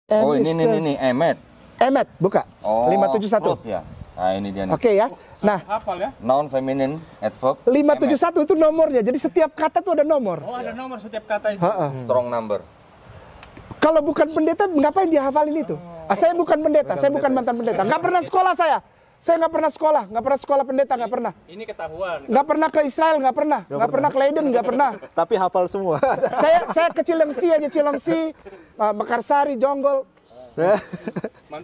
Oh ini Emet. Emet, buka. Oh, 571. Fruit ya. Nah ini dia nih. Oke ya. Nah, Hafal ya? Noun feminine adverb. 571 itu nomornya. Jadi setiap kata tuh ada nomor. Oh, ada nomor setiap kata itu. Strong number. Kalau bukan pendeta, ngapain dia hafalin itu? Saya bukan pendeta, saya bukan mantan pendeta. Nggak pernah sekolah saya. Saya nggak pernah sekolah pendeta, nggak pernah. Ini ketahuan. Nggak pernah ke Israel, nggak pernah. Nggak pernah ke Leiden, nggak pernah. Tapi hafal semua. Saya ke Cilengsi aja, Cilengsi, Mekarsari, Jonggol,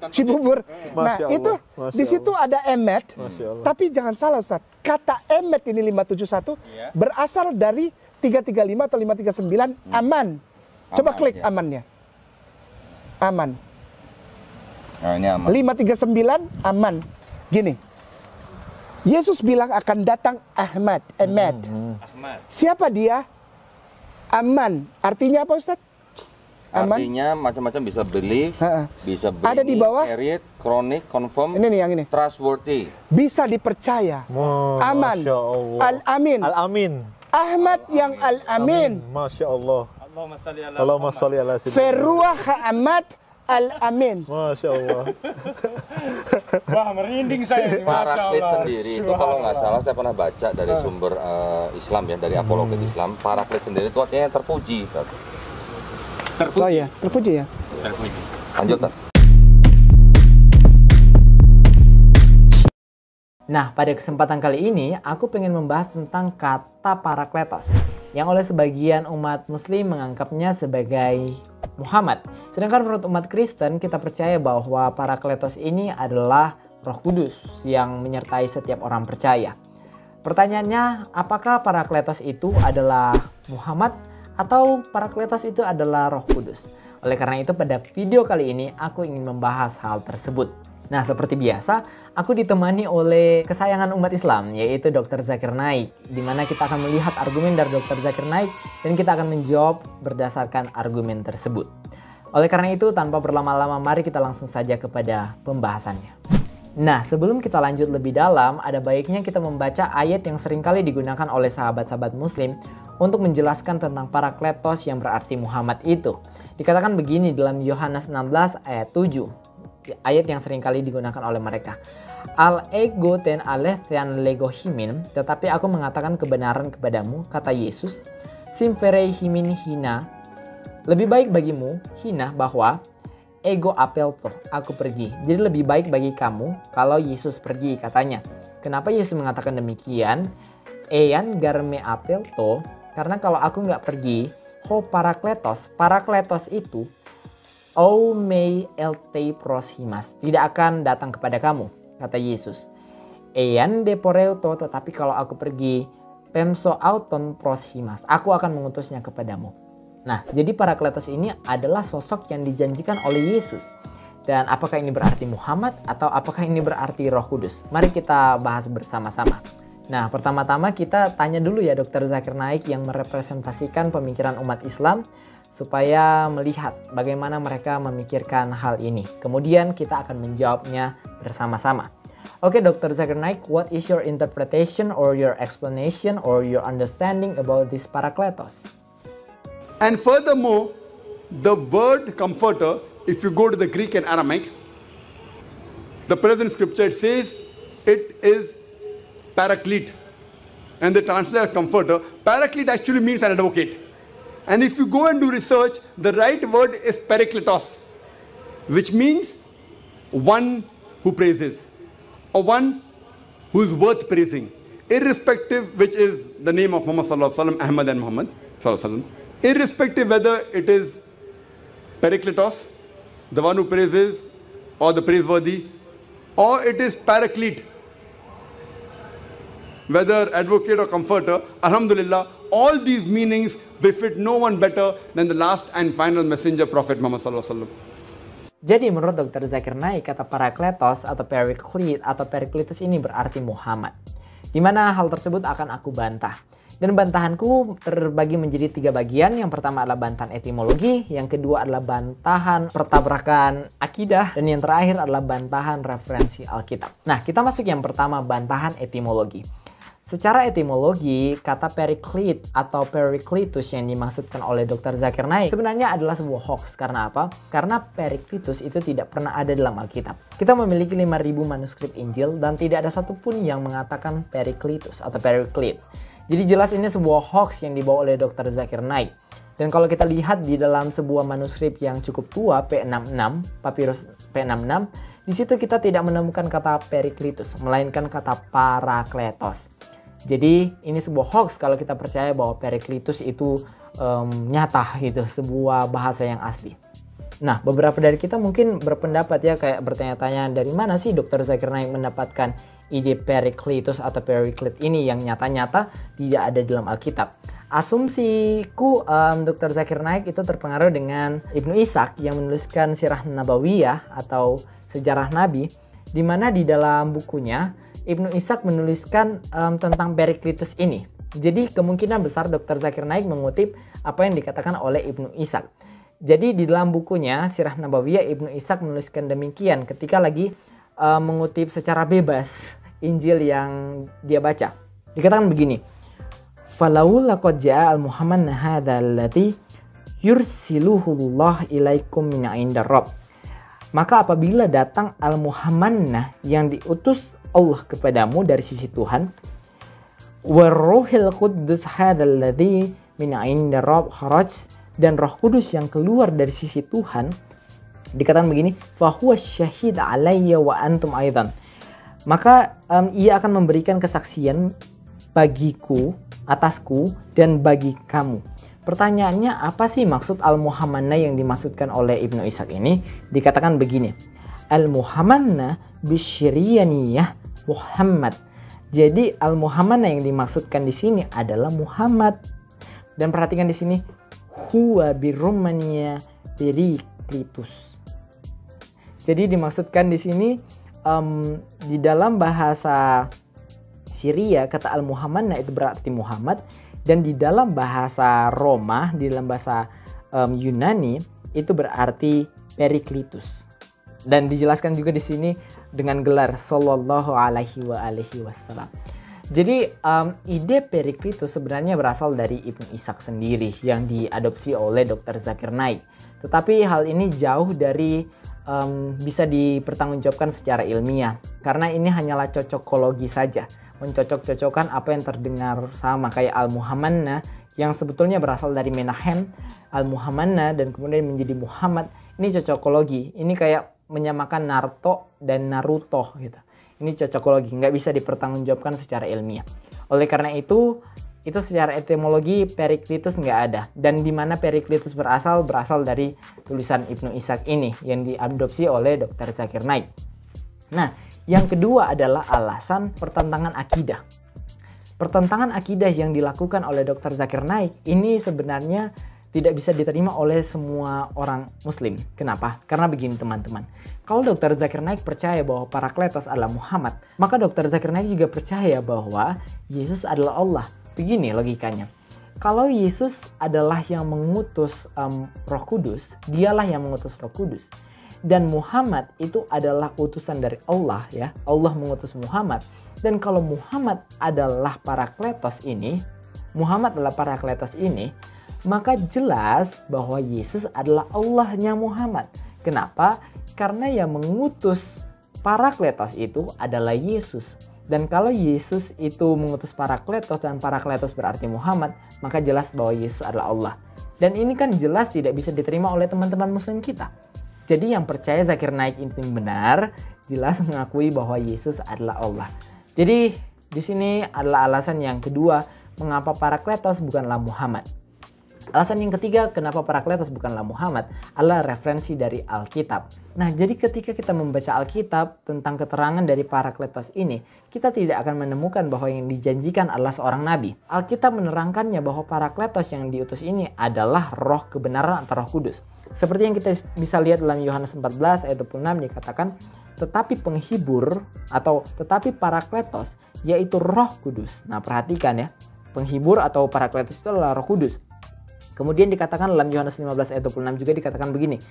Cibubur. Nah, Masya Allah, itu Masya di situ ada emet. Masya Allah. Tapi jangan salah, Ustaz. Kata emet ini 571 berasal dari 335 atau 539 aman. Coba Aman, klik ya. amannya. Aman. Nah ini aman. 539 aman. Gini. Yesus bilang akan datang Ahmad, Emet. Ahmad. Siapa dia? Aman. Artinya apa, Ustaz? Aman. Artinya macam-macam, bisa believe, Ha-ha. bisa Ada di bawah. carried, chronic, confirm, Ini nih yang ini. trustworthy. Bisa dipercaya. Aman. Masya Allah. Al-Amin. Al-Amin. Ahmad yang Al-Amin. Masya Allah. Allahumma salli ala Allahumma Muhammad. sholli ala sayyidina. Ferruah Ahmad Al-Amin. Masya Allah. Wah, merinding saya ini. Masya Paraklit Allah. sendiri itu kalau nggak salah saya pernah baca dari sumber Islam ya, dari apologet Islam. Paraklit sendiri itu artinya yang terpuji. Oh ya, terpuji ya. Terpuji. Lanjut, Tat. Nah, pada kesempatan kali ini aku pengen membahas tentang kata parakletos yang oleh sebagian umat muslim menganggapnya sebagai Muhammad. Sedangkan menurut umat Kristen kita percaya bahwa parakletos ini adalah Roh Kudus yang menyertai setiap orang percaya. Pertanyaannya, apakah parakletos itu adalah Muhammad atau parakletos itu adalah Roh Kudus? Oleh karena itu pada video kali ini aku ingin membahas hal tersebut. Nah, seperti biasa, aku ditemani oleh kesayangan umat Islam, yaitu Dr. Zakir Naik, di mana kita akan melihat argumen dari Dr. Zakir Naik dan kita akan menjawab berdasarkan argumen tersebut. Oleh karena itu, tanpa berlama-lama, mari kita langsung saja kepada pembahasannya. Nah, sebelum kita lanjut lebih dalam, ada baiknya kita membaca ayat yang seringkali digunakan oleh sahabat-sahabat Muslim untuk menjelaskan tentang parakletos yang berarti Muhammad itu. Dikatakan begini dalam Yohanes 16 ayat 7. Ayat yang seringkali digunakan oleh mereka. Al ego ten alethyan lego himin, tetapi aku mengatakan kebenaran kepadamu, kata Yesus, simferei himin hina, lebih baik bagimu hina bahwa ego apelto, aku pergi. Jadi lebih baik bagi kamu kalau Yesus pergi, katanya. Kenapa Yesus mengatakan demikian? Eyan garme apelto, karena kalau aku nggak pergi, ho parakletos itu O mei elte proshimas, tidak akan datang kepada kamu, kata Yesus. Ean deporeuto, tetapi kalau aku pergi, pemso auton proshimas, aku akan mengutusnya kepadamu. Nah, jadi parakletos ini adalah sosok yang dijanjikan oleh Yesus. Dan apakah ini berarti Muhammad atau apakah ini berarti Roh Kudus? Mari kita bahas bersama-sama. Nah, pertama-tama kita tanya dulu ya Dr. Zakir Naik yang merepresentasikan pemikiran umat Islam, supaya melihat bagaimana mereka memikirkan hal ini. Kemudian kita akan menjawabnya bersama-sama. Oke, Dr. Zakir Naik, what is your interpretation or your explanation or your understanding about this parakletos? And furthermore, the word comforter, if you go to the Greek and Aramaic, the present scripture, it says it is paraclete. And the translator comforter, paraclete actually means an advocate. And if you go and do research, the right word is parakletos, which means one who praises, or one who is worth praising, irrespective which is the name of Muhammad sallallahu alaihi wasallam, Ahmad and Muhammad sallallahu alaihi wasallam, irrespective whether it is parakletos, the one who praises, or the praiseworthy, or it is paraclete, whether advocate or comforter. Alhamdulillah, all these meanings befit no one better than the last and final messenger Prophet Muhammad sallallahu alaihi wasallam. Jadi menurut Dr. Zakir Naik, kata parakletos atau paraclete atau perikletus ini berarti Muhammad. Di mana hal tersebut akan aku bantah. Dan bantahanku terbagi menjadi 3 bagian. Yang pertama adalah bantahan etimologi, yang kedua adalah bantahan pertabrakan akidah, dan yang terakhir adalah bantahan referensi Alkitab. Nah, kita masuk yang pertama, bantahan etimologi. Secara etimologi, kata Perikleit atau Periklitus yang dimaksudkan oleh Dr. Zakir Naik sebenarnya adalah sebuah hoax. Karena apa? Karena Periklitus itu tidak pernah ada dalam Alkitab. Kita memiliki 5.000 manuskrip Injil dan tidak ada satupun yang mengatakan Periklitus atau Perikleit. Jadi jelas ini sebuah hoax yang dibawa oleh Dr. Zakir Naik. Dan kalau kita lihat di dalam sebuah manuskrip yang cukup tua, P66, Papyrus P66, di situ kita tidak menemukan kata Periklitus, melainkan kata Parakletos. Jadi ini sebuah hoax kalau kita percaya bahwa Periklitus itu nyata gitu, sebuah bahasa yang asli. Nah, beberapa dari kita mungkin berpendapat ya, kayak bertanya-tanya dari mana sih Dr. Zakir Naik mendapatkan ide Periklitus atau Perikleit ini yang nyata-nyata tidak ada dalam Alkitab. Asumsiku Dr. Zakir Naik itu terpengaruh dengan Ibnu Ishaq yang menuliskan Sirah Nabawiyah atau sejarah Nabi, di mana di dalam bukunya Ibnu Ishaq menuliskan tentang Periklitus ini. Jadi kemungkinan besar Dr. Zakir Naik mengutip apa yang dikatakan oleh Ibnu Ishaq. Jadi di dalam bukunya Sirah Nabawiyah, Ibnu Ishaq menuliskan demikian ketika lagi mengutip secara bebas Injil yang dia baca. Dikatakan begini, "Falau laqad ja'a al-Muhammad hadza allati yursiluhullah ilaikum min 'indar rabb." Maka apabila datang al-Muhammanah yang diutus Allah kepadamu dari sisi Tuhan, waruhil Quddus hadzal ladzi min 'inda rabb kharaj, dan Roh Kudus yang keluar dari sisi Tuhan, dikatakan begini, fahuwa syahid alayya wa antum aidan. Maka ia akan memberikan kesaksian bagiku, atasku, dan bagi kamu. Pertanyaannya, apa sih maksud al-Muhammanah yang dimaksudkan oleh Ibnu Ishaq ini? Dikatakan begini, al-Muhammanah bisyriyaniyah Muhammad. Jadi al-Muhammanah yang dimaksudkan di sini adalah Muhammad. Dan perhatikan di sini, huwa birumania Periklitus. Jadi dimaksudkan di sini di dalam bahasa Syria kata al-Muhammanah itu berarti Muhammad, dan di dalam bahasa Roma, di dalam bahasa Yunani itu berarti Periklitus. Dan dijelaskan juga di sini dengan gelar Sallallahu Alaihi Wasallam. Jadi ide Periklitus sebenarnya berasal dari Ibnu Ishaq sendiri yang diadopsi oleh Dr. Zakir Naik. Tetapi hal ini jauh dari bisa dipertanggungjawabkan secara ilmiah, karena ini hanyalah cocokologi saja, mencocok-cocokkan apa yang terdengar sama kayak al-Muhammanah yang sebetulnya berasal dari Menahem, al-Muhammanah dan kemudian menjadi Muhammad. Ini cocokologi, ini kayak menyamakan Naruto dan Naruto gitu. Ini cocokologi, nggak bisa dipertanggungjawabkan secara ilmiah. Oleh karena itu secara etimologi Periklitus nggak ada. Dan di mana Periklitus berasal dari tulisan Ibnu Ishaq ini yang diadopsi oleh Dr. Zakir Naik. Nah, yang kedua adalah alasan pertentangan akidah. Pertentangan akidah yang dilakukan oleh Dr. Zakir Naik ini sebenarnya tidak bisa diterima oleh semua orang muslim. Kenapa? Karena begini teman-teman. Kalau Dr. Zakir Naik percaya bahwa Parakletos adalah Muhammad, maka Dr. Zakir Naik juga percaya bahwa Yesus adalah Allah. Begini logikanya. Kalau Yesus adalah yang mengutus Roh Kudus, dialah yang mengutus Roh Kudus. Dan Muhammad itu adalah utusan dari Allah ya. Allah mengutus Muhammad. Dan kalau Muhammad adalah Parakletos ini, maka jelas bahwa Yesus adalah Allahnya Muhammad. Kenapa? Karena yang mengutus Parakletos itu adalah Yesus. Dan kalau Yesus itu mengutus Parakletos dan Parakletos berarti Muhammad, maka jelas bahwa Yesus adalah Allah. Dan ini kan jelas tidak bisa diterima oleh teman-teman muslim kita. Jadi yang percaya Zakir Naik ini benar, jelas mengakui bahwa Yesus adalah Allah. Jadi di sini adalah alasan yang kedua mengapa Parakletos bukanlah Muhammad. Alasan yang ketiga kenapa Parakletos bukanlah Muhammad adalah referensi dari Alkitab. Nah, jadi ketika kita membaca Alkitab tentang keterangan dari Parakletos ini, kita tidak akan menemukan bahwa yang dijanjikan adalah seorang nabi. Alkitab menerangkannya bahwa Parakletos yang diutus ini adalah roh kebenaran atau Roh Kudus. Seperti yang kita bisa lihat dalam Yohanes 14 ayat 26 dikatakan, tetapi penghibur atau tetapi Parakletos yaitu Roh Kudus. Nah, perhatikan ya, penghibur atau Parakletos itu adalah Roh Kudus. Kemudian dikatakan dalam Yohanes 15 ayat 26 juga dikatakan begini,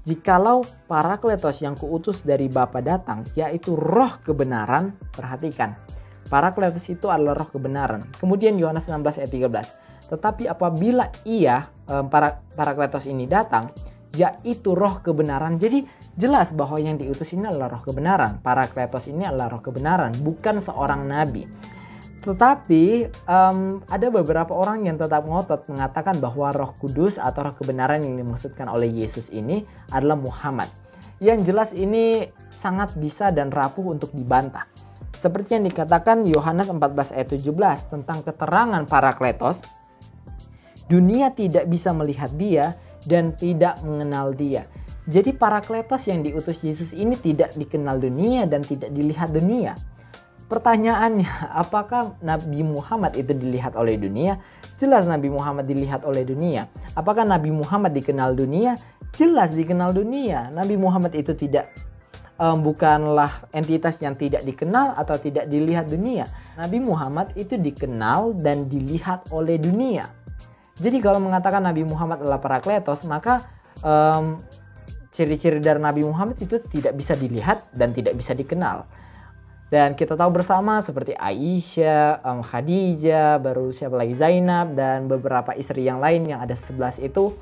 jikalau Parakletos yang kuutus dari Bapa datang, yaitu roh kebenaran, perhatikan, Parakletos itu adalah roh kebenaran. Kemudian Yohanes 16 ayat 13. Tetapi apabila ia, Parakletos ini datang, yaitu roh kebenaran. Jadi jelas bahwa yang diutus ini adalah roh kebenaran. Parakletos ini adalah roh kebenaran, bukan seorang nabi. Tetapi ada beberapa orang yang tetap ngotot mengatakan bahwa Roh Kudus atau roh kebenaran yang dimaksudkan oleh Yesus ini adalah Muhammad. Yang jelas ini sangat bisa dan rapuh untuk dibantah. Seperti yang dikatakan Yohanes 14 ayat 17 tentang keterangan Parakletos, dunia tidak bisa melihat dia dan tidak mengenal dia. Jadi Parakletos yang diutus Yesus ini tidak dikenal dunia dan tidak dilihat dunia. Pertanyaannya, apakah Nabi Muhammad itu dilihat oleh dunia? Jelas Nabi Muhammad dilihat oleh dunia. Apakah Nabi Muhammad dikenal dunia? Jelas dikenal dunia. Nabi Muhammad itu bukanlah entitas yang tidak dikenal atau tidak dilihat dunia. Nabi Muhammad itu dikenal dan dilihat oleh dunia. Jadi kalau mengatakan Nabi Muhammad adalah Parakletos, maka ciri-ciri dari Nabi Muhammad itu tidak bisa dilihat dan tidak bisa dikenal. Dan kita tahu bersama seperti Aisyah, Khadijah, baru siapa lagi, Zainab, dan beberapa istri yang lain yang ada 11 itu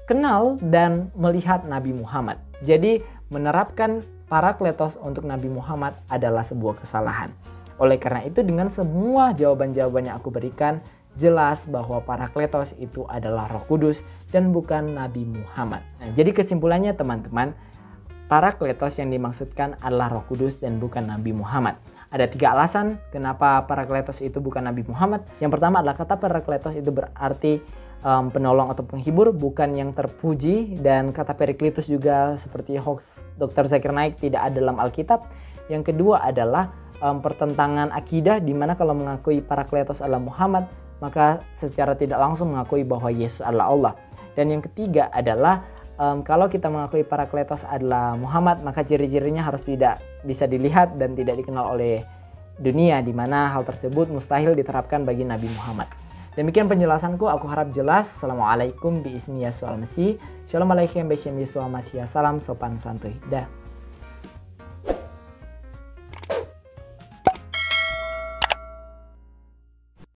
kenal dan melihat Nabi Muhammad. Jadi menerapkan Parakletos untuk Nabi Muhammad adalah sebuah kesalahan. Oleh karena itu dengan semua jawaban-jawaban yang aku berikan, jelas bahwa Parakletos itu adalah Roh Kudus dan bukan Nabi Muhammad. Nah, jadi kesimpulannya teman-teman, Parakletos yang dimaksudkan adalah Roh Kudus dan bukan Nabi Muhammad. Ada 3 alasan kenapa Parakletos itu bukan Nabi Muhammad. Yang pertama adalah kata Parakletos itu berarti penolong atau penghibur, bukan yang terpuji. Dan kata Periklitus juga seperti hoax Dr. Zakir Naik tidak ada dalam Alkitab. Yang kedua adalah pertentangan akidah, di mana kalau mengakui Parakletos adalah Muhammad, maka secara tidak langsung mengakui bahwa Yesus adalah Allah. Dan yang ketiga adalah kalau kita mengakui Parakletos adalah Muhammad, maka ciri-cirinya harus tidak bisa dilihat dan tidak dikenal oleh dunia, di mana hal tersebut mustahil diterapkan bagi Nabi Muhammad. Demikian penjelasanku, aku harap jelas. Assalamualaikum bi ismi Yasu'al Masih. Shalom alaikum bi ismi Yasu'al Masih. Salam sopan santuy. Dah.